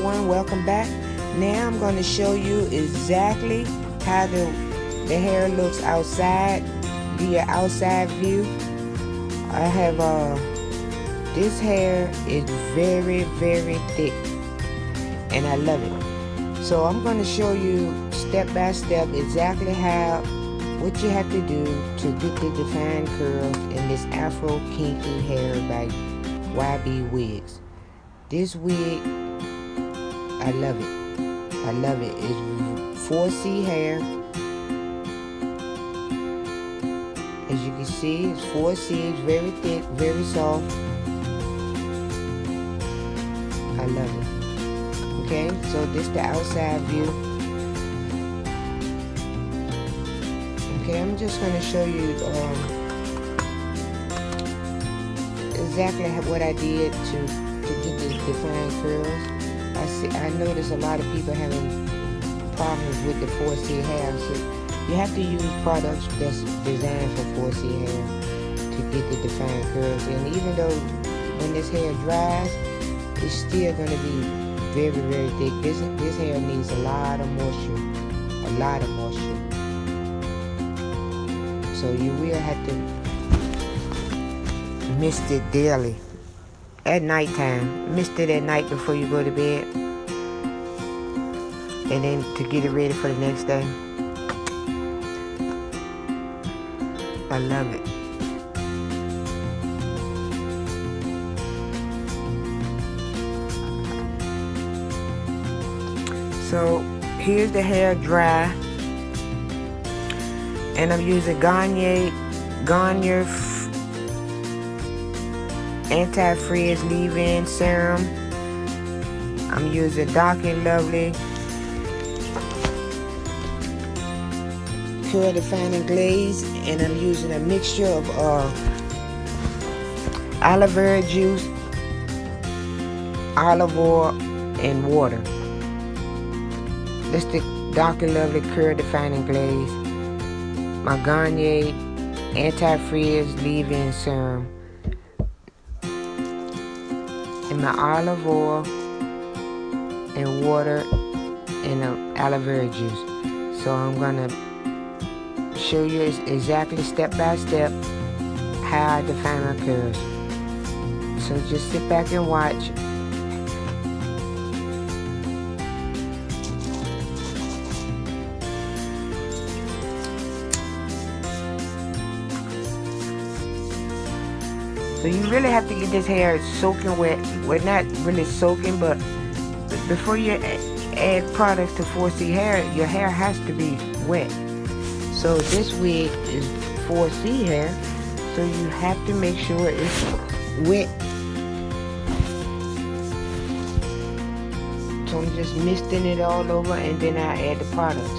everyone, welcome back. Now I'm going to show you exactly how the hair looks outside, via outside view. I have this hair is very thick and I love it. So I'm going to show you step by step exactly what you have to do to get the defined curls in this afro kinky hair by YB Wigs. This wig, I love it. I love it. It's 4C hair. As you can see, it's 4C. It's very thick, very soft. I love it. Okay, so this is the outside view. Okay, I'm just going to show you exactly what I did to get the defined curls. I noticed a lot of people having problems with the 4C hair. So you have to use products that's designed for 4C hair to get the defined curls. And even though when this hair dries, it's still going to be very thick. This hair needs a lot of moisture. A lot of moisture. So you will have to mist it daily. At nighttime. Mist it at night before you go to bed. And then to get it ready for the next day. I love it. So here's the hair dry. And I'm using Garnier Anti-Frizz leave-in serum. I'm using Dark and Lovely Curl Defining Glaze, and I'm using a mixture of aloe vera juice, olive oil, and water. That's the Dark and Lovely Curl Defining Glaze, my Garnier Anti-Frizz leave-in serum, and my olive oil and water and aloe vera juice. So I'm gonna show you exactly step by step how I define my curls. So just sit back and watch. So you really have to get this hair soaking wet. Well, not really soaking, but before you add products to 4C hair, your hair has to be wet. So this wig is 4C hair, so you have to make sure it's wet. So I'm just misting it all over, and then I add the products.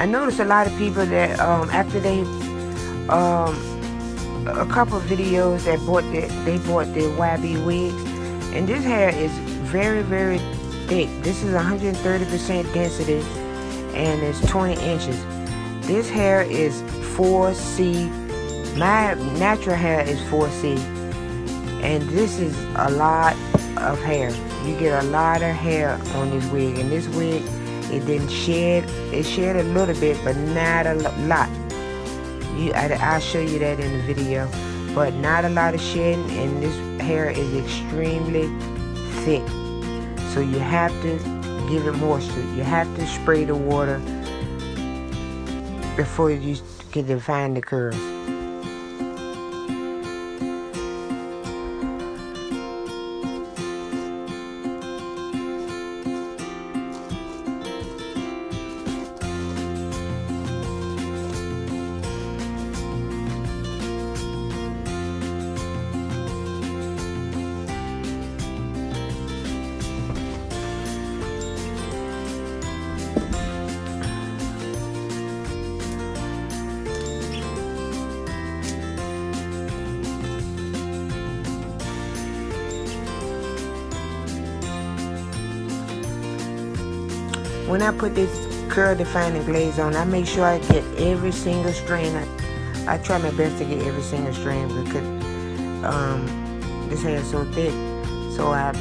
I noticed a lot of people that after they a couple of videos that they bought the YB Wigs, and this hair is very thick. This is 130% density and it's 20 inches. This hair is 4C. My natural hair is 4C, and this is a lot of hair. You get a lot of hair on this wig, and this wig, it didn't shed. It shed a little bit, but not a lot. I'll show you that in the video. But not a lot of shedding, and this hair is extremely thick. So you have to give it moisture. You have to spray the water before you can define the curls. when I put this curl defining glaze on, I make sure I get every single strand. I try my best to get every single strand because this hair is so thick. So I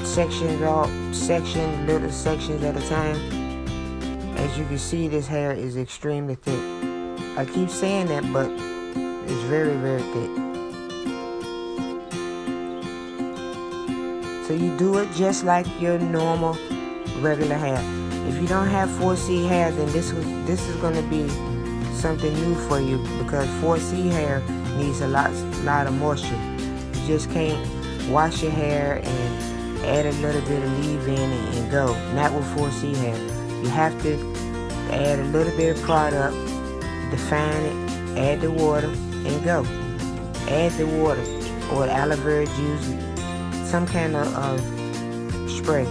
section little sections at a time. As you can see, this hair is extremely thick. I keep saying that, but it's very, very thick. So you do it just like your normal regular hair. If you don't have 4C hair, then this is going to be something new for you, because 4C hair needs a lot of moisture. You just can't wash your hair and add a little bit of leave-in and go. Not with 4C hair. You have to add a little bit of product, define it, add the water, and go. Add the water or aloe vera juice, some kind of spray.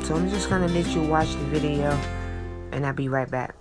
So I'm just gonna let you watch the video, and I'll be right back.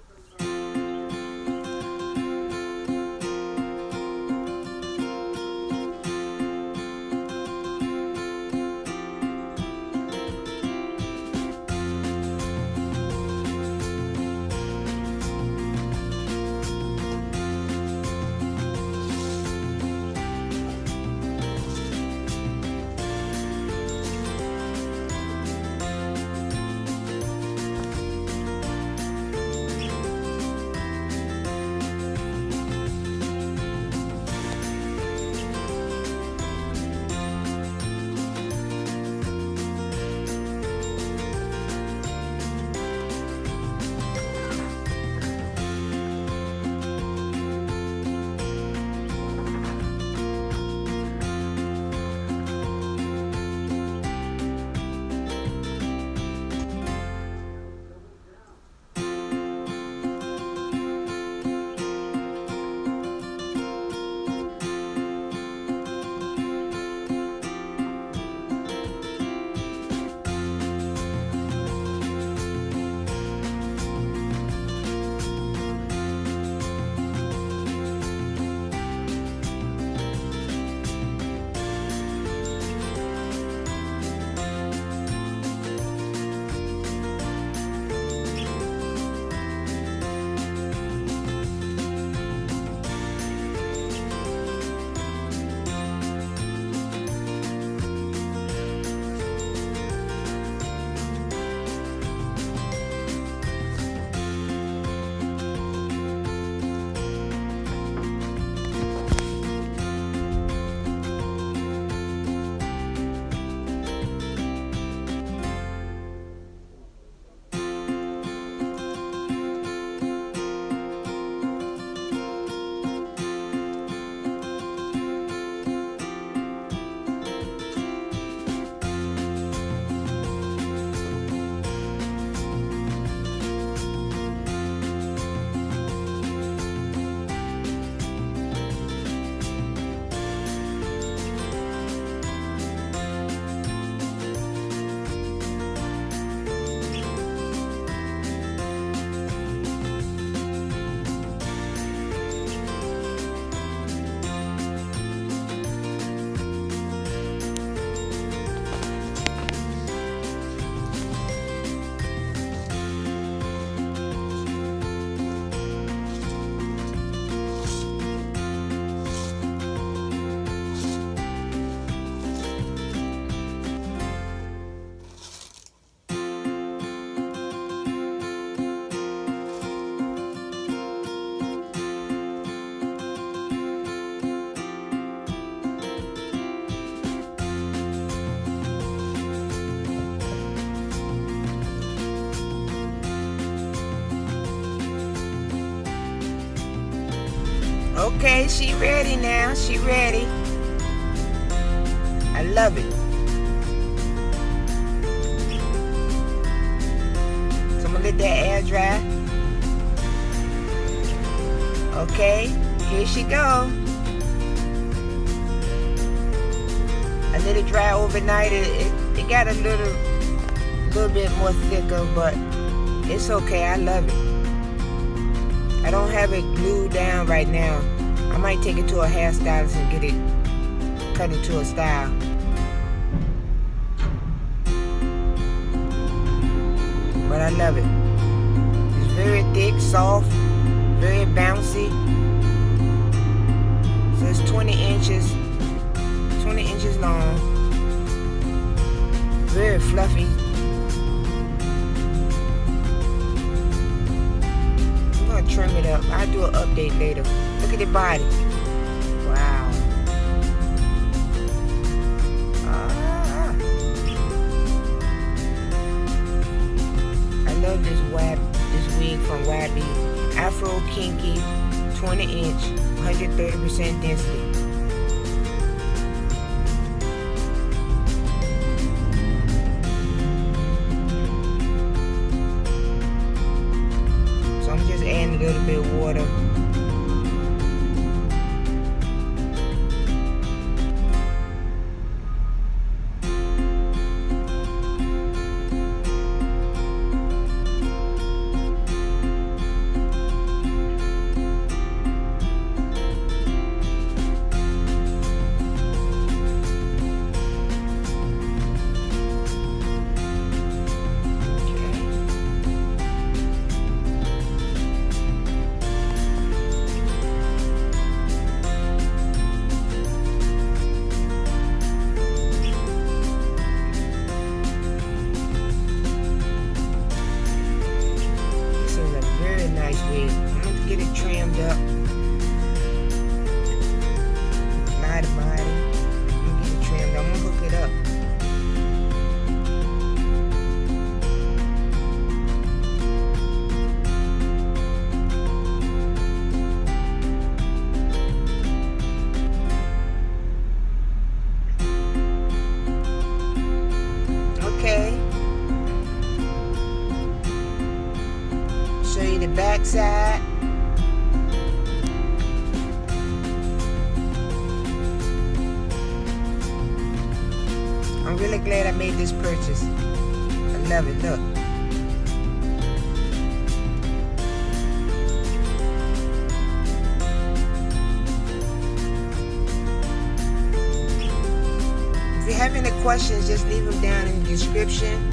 Okay, she ready now. She ready. I love it. So I'm gonna let that air dry. Okay, here she go. I let it dry overnight. It got a little bit more thicker, but It's okay, I love it. I don't have it glued down right now. I might take it to a hairstylist and get it cut into a style. But I love it. It's very thick, soft, very bouncy. So it's 20 inches long. Very fluffy. I'm gonna trim it up. I'll do an update later. Look at the body. Wow. I love this wig from Wabi. Afro Kinky, 20 inch, 130% density. So I'm just adding a little bit of water. I'm going to get it trimmed up. Line the body. I'm going to get it trimmed up. I'm going to hook it up. Okay. Show you the back side. I'm really glad I made this purchase. I love it. Look. If you have any questions, just leave them down in the description.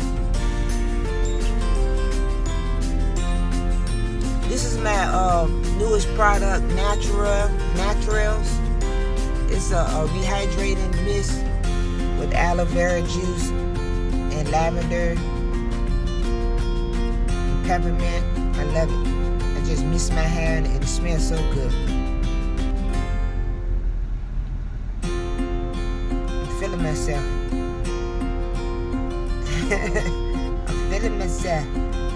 This is my newest product, Naturaz-Re. It's a rehydrating mist with aloe vera juice and lavender and peppermint. I love it. I just mist my hair and it smells so good. I'm feeling myself. I'm feeling myself.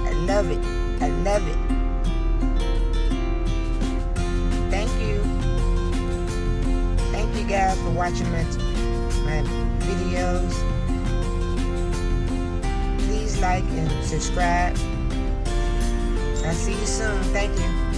I love it. I love it. Thank you guys for watching my videos. Please like and subscribe. I'll see you soon. Thank you.